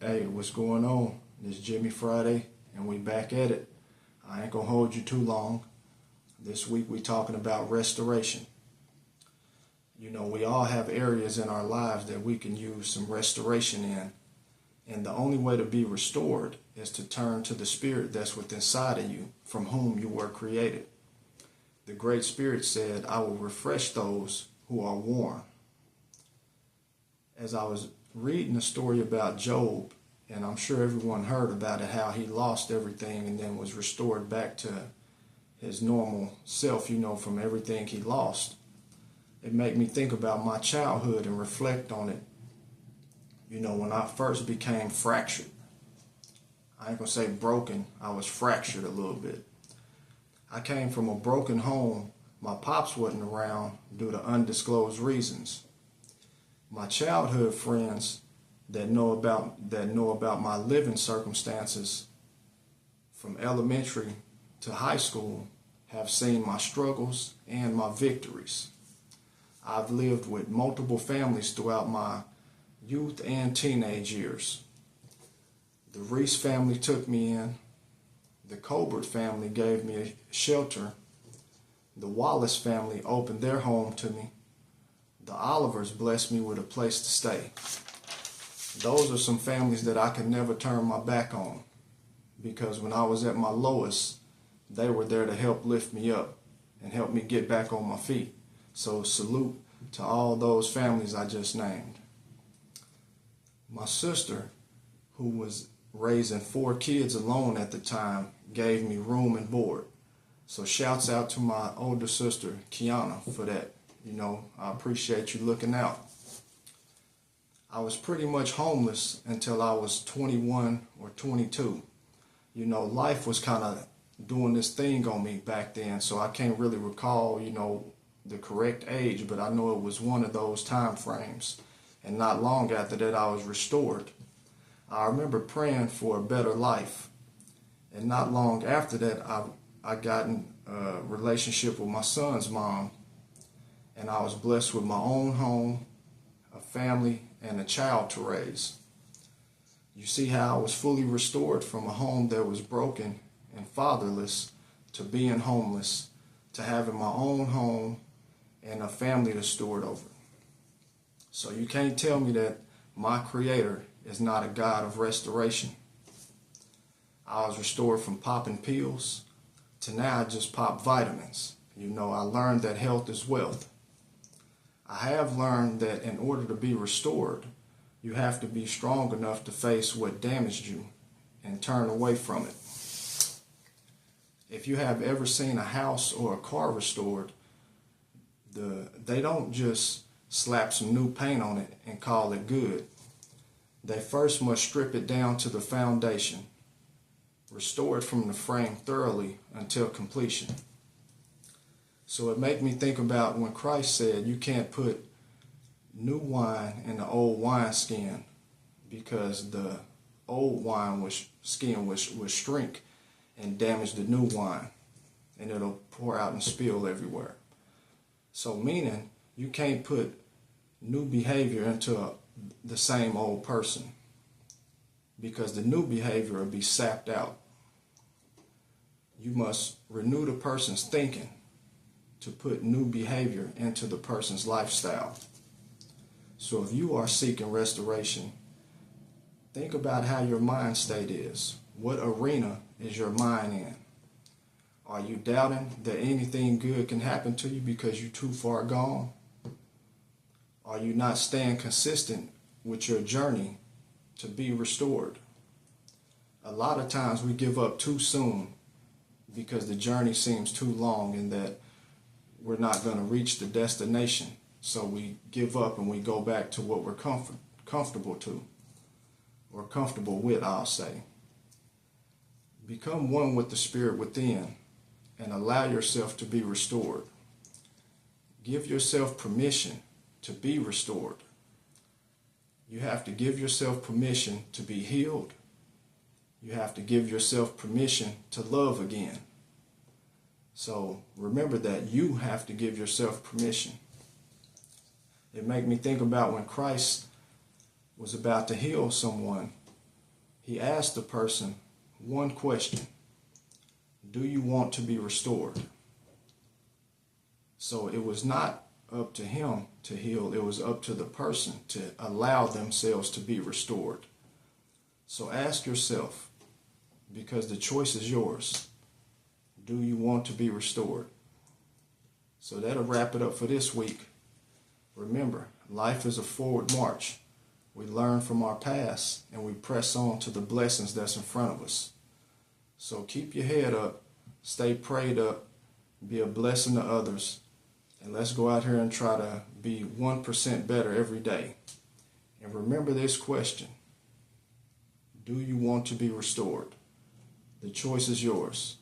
Hey, what's going on? It's Jimmy Friday, and we back at it. I ain't gonna hold you too long. This week we talking about restoration. You know, we all have areas in our lives that we can use some restoration in. And the only way to be restored is to turn to the spirit that's within inside of you, from whom you were created. The Great Spirit said, I will refresh those who are worn. As I was reading a story about Job, and I'm sure everyone heard about it, how he lost everything and then was restored back to his normal self, from everything he lost. It made me think about my childhood and reflect on it. When I first became fractured. I ain't gonna say broken, I was fractured a little bit. I came from a broken home. My pops wasn't around due to undisclosed reasons. My childhood friends that know about my living circumstances from elementary to high school have seen my struggles and my victories. I've lived with multiple families throughout my youth and teenage years. The Reese family took me in. The Colbert family gave me a shelter. The Wallace family opened their home to me. The Olivers blessed me with a place to stay. Those are some families that I could never turn my back on, because when I was at my lowest, they were there to help lift me up and help me get back on my feet. So salute to all those families I just named. My sister, who was raising 4 kids alone at the time, gave me room and board. So shouts out to my older sister, Kiana, for that. I appreciate you looking out. I was pretty much homeless until I was 21 or 22. Life was kind of doing this thing on me back then, so I can't really recall, the correct age, but I know it was one of those time frames. And not long after that, I was restored. I remember praying for a better life. And not long after that, I got in a relationship with my son's mom. And I was blessed with my own home, a family, and a child to raise. You see how I was fully restored from a home that was broken and fatherless to being homeless, to having my own home and a family to steward over. So you can't tell me that my Creator is not a God of restoration. I was restored from popping pills to now I just pop vitamins. I learned that health is wealth. I have learned that in order to be restored, you have to be strong enough to face what damaged you and turn away from it. If you have ever seen a house or a car restored, they don't just slap some new paint on it and call it good. They first must strip it down to the foundation, restore it from the frame thoroughly until completion. So it made me think about when Christ said you can't put new wine in the old wineskin, because the old wine skin would shrink and damage the new wine, and it'll pour out and spill everywhere. So meaning you can't put new behavior into the same old person, because the new behavior will be sapped out. You must renew the person's thinking to put new behavior into the person's lifestyle. So if you are seeking restoration, think about how your mind state is. What arena is your mind in? Are you doubting that anything good can happen to you because you're too far gone? Are you not staying consistent with your journey to be restored? A lot of times we give up too soon because the journey seems too long and that we're not going to reach the destination. So we give up and we go back to what we're comfortable to, or comfortable with, I'll say. Become one with the Spirit within and allow yourself to be restored. Give yourself permission to be restored. You have to give yourself permission to be healed. You have to give yourself permission to love again. So remember that you have to give yourself permission. It made me think about when Christ was about to heal someone he asked the person one question: do you want to be restored? So it was not up to him to heal, it was up to the person to allow themselves to be restored. So ask yourself, because the choice is yours, do you want to be restored? So that'll wrap it up for this week. Remember, life is a forward march. We learn from our past and we press on to the blessings that's in front of us. So keep your head up, stay prayed up, be a blessing to others, and let's go out here and try to be 1% better every day. And remember this question: do you want to be restored? The choice is yours.